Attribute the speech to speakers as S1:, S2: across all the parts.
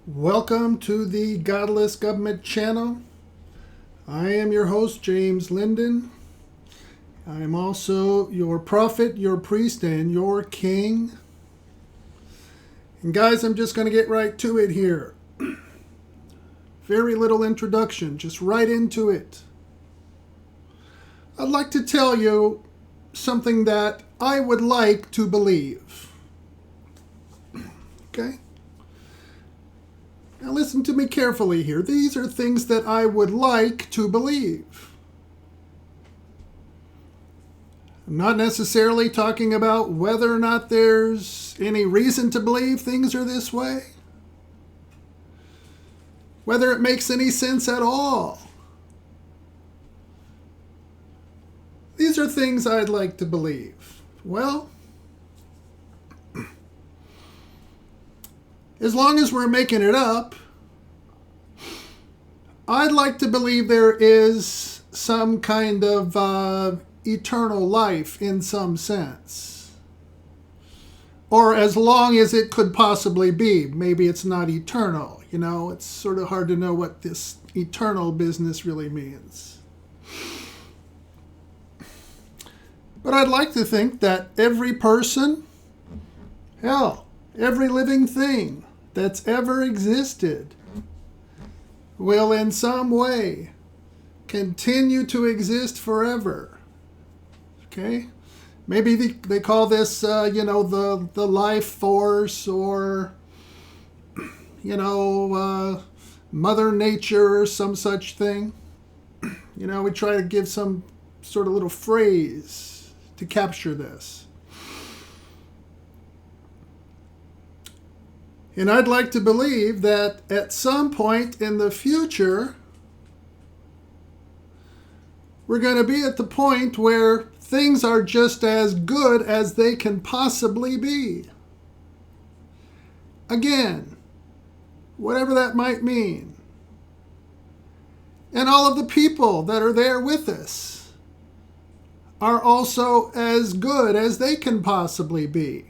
S1: Welcome to the Godless Government channel. I am your host, James Linden. I am also your prophet, your priest, and your king. And guys, I'm just going to get right to it here. Very little introduction, just right into it. I'd like to tell you something that I would like to believe. Okay? Now listen to me carefully here. These are things that I would like to believe. I'm not necessarily talking about whether or not there's any reason to believe things are this way. Whether it makes any sense at all. These are things I'd like to believe. Well, as long as we're making it up, I'd like to believe there is some kind of eternal life in some sense. Or as long as it could possibly be. Maybe it's not eternal. You know, it's sort of hard to know what this eternal business really means. But I'd like to think that every person, hell, every living thing that's ever existed will in some way continue to exist forever. Okay? Maybe they call this, the life force or, Mother Nature or some such thing. We try to give some sort of little phrase to capture this. And I'd like to believe that at some point in the future, we're going to be at the point where things are just as good as they can possibly be. Again, whatever that might mean. And all of the people that are there with us are also as good as they can possibly be.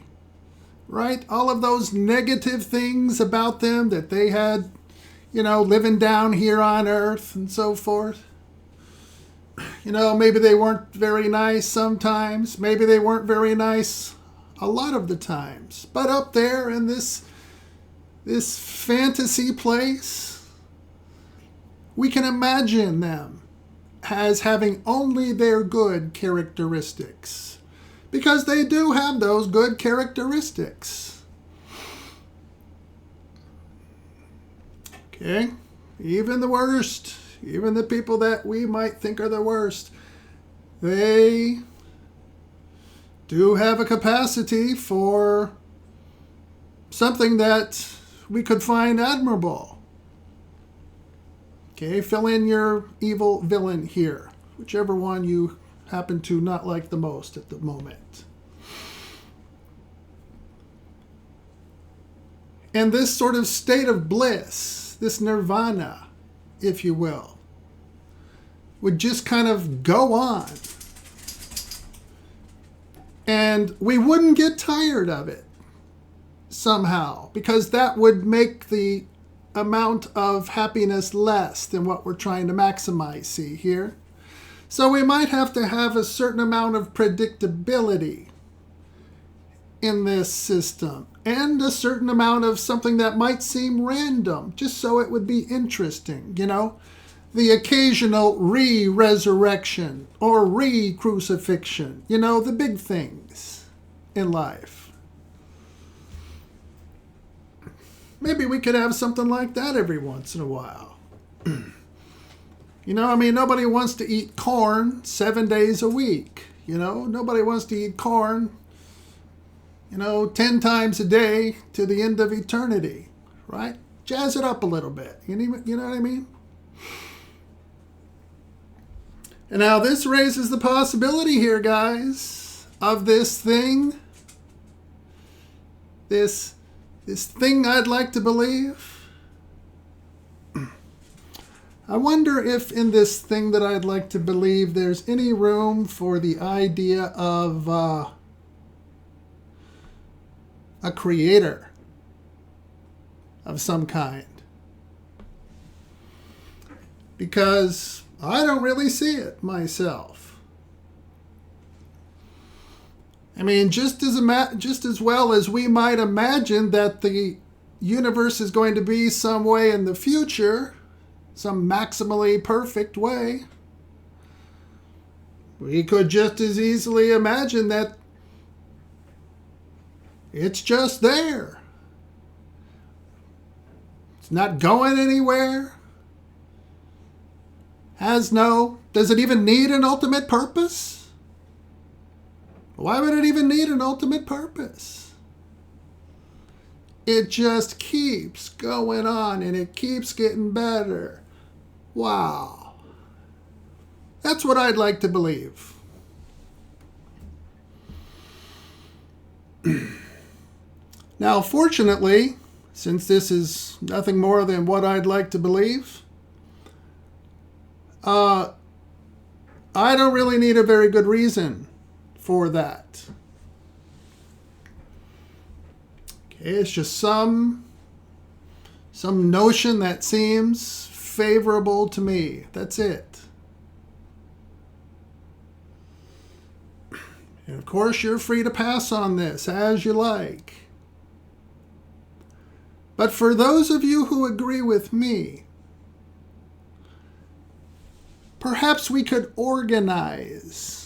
S1: Right? All of those negative things about them that they had, living down here on earth and so forth. Maybe they weren't very nice sometimes. Maybe they weren't very nice a lot of the times. But up there in this fantasy place, we can imagine them as having only their good characteristics. Because they do have those good characteristics. Okay? Even the worst, even the people that we might think are the worst, they do have a capacity for something that we could find admirable. Okay? Fill in your evil villain here, whichever one you happen to not like the most at the moment. And this sort of state of bliss, this nirvana, if you will, would just kind of go on. And we wouldn't get tired of it somehow, because that would make the amount of happiness less than what we're trying to maximize, see here? So we might have to have a certain amount of predictability in this system and a certain amount of something that might seem random, just so it would be interesting, The occasional re-resurrection or re-crucifixion, the big things in life. Maybe we could have something like that every once in a while. Nobody wants to eat corn 7 days a week. Nobody wants to eat corn, 10 times a day to the end of eternity, right? Jazz it up a little bit. You know what I mean? And now this raises the possibility here, guys, of this thing, this thing I'd like to believe. I wonder if in this thing that I'd like to believe there's any room for the idea of a creator. of some kind. Because I don't really see it myself. I mean, just as well as we might imagine that the universe is going to be some way in the future, some maximally perfect way, we could just as easily imagine that it's just there. It's not going anywhere. Does it even need an ultimate purpose? Why would it even need an ultimate purpose? It just keeps going on and it keeps getting better. Wow. That's what I'd like to believe. Now, fortunately, since this is nothing more than what I'd like to believe, I don't really need a very good reason for that. Okay, it's just some notion that seems favorable to me. That's it. And of course, you're free to pass on this as you like. But for those of you who agree with me, perhaps we could organize.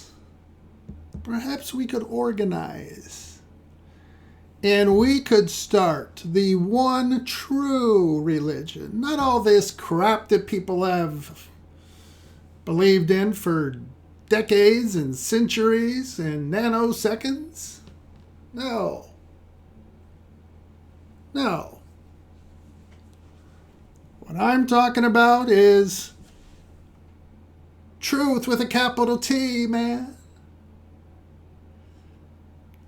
S1: And we could start the one true religion. Not all this crap that people have believed in for decades and centuries and nanoseconds. No. What I'm talking about is truth with a capital T, man.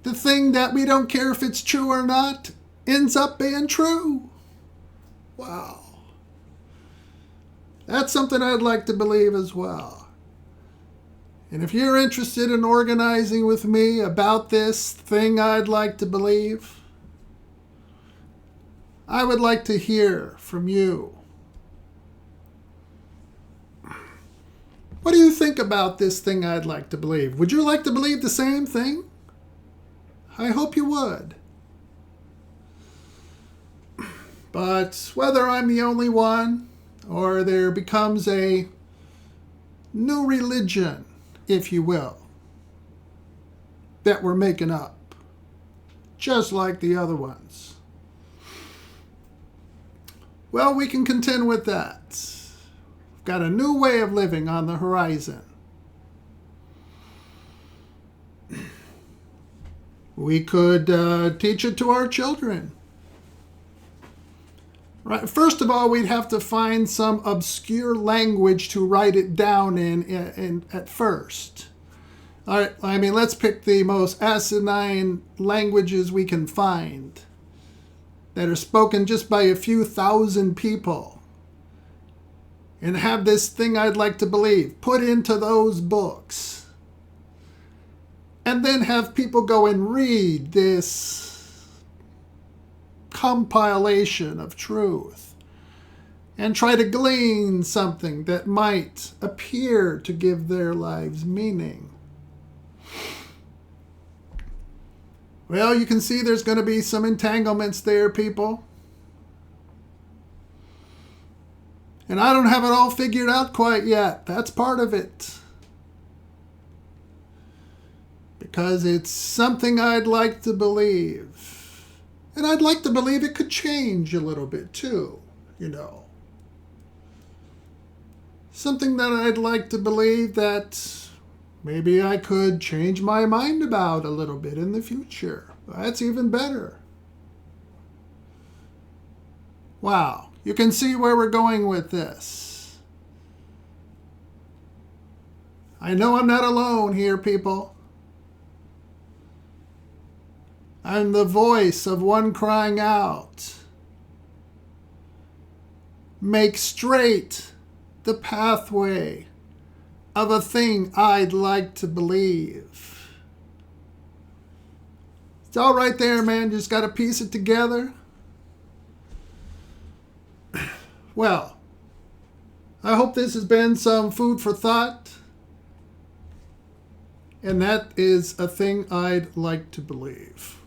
S1: The thing that we don't care if it's true or not ends up being true. Wow. That's something I'd like to believe as well. And if you're interested in organizing with me about this thing I'd like to believe, I would like to hear from you. What do you think about this thing I'd like to believe? Would you like to believe the same thing? I hope you would. But whether I'm the only one or there becomes a new religion, if you will, that we're making up, just like the other ones, well, we can contend with that. We've got a new way of living on the horizon. We could teach it to our children. Right. First of all, we'd have to find some obscure language to write it down in at first. All right. I mean, let's pick the most asinine languages we can find that are spoken just by a few thousand people, and have this thing I'd like to believe put into those books. And then have people go and read this compilation of truth and try to glean something that might appear to give their lives meaning. Well, you can see there's going to be some entanglements there, people. And I don't have it all figured out quite yet. That's part of it. Because it's something I'd like to believe. And I'd like to believe it could change a little bit too, you know. Something that I'd like to believe that maybe I could change my mind about a little bit in the future. That's even better. Wow, you can see where we're going with this. I know I'm not alone here, people. I'm the voice of one crying out. Make straight the pathway of a thing I'd like to believe. It's all right there, man. You just got to piece it together. Well, I hope this has been some food for thought. And that is a thing I'd like to believe.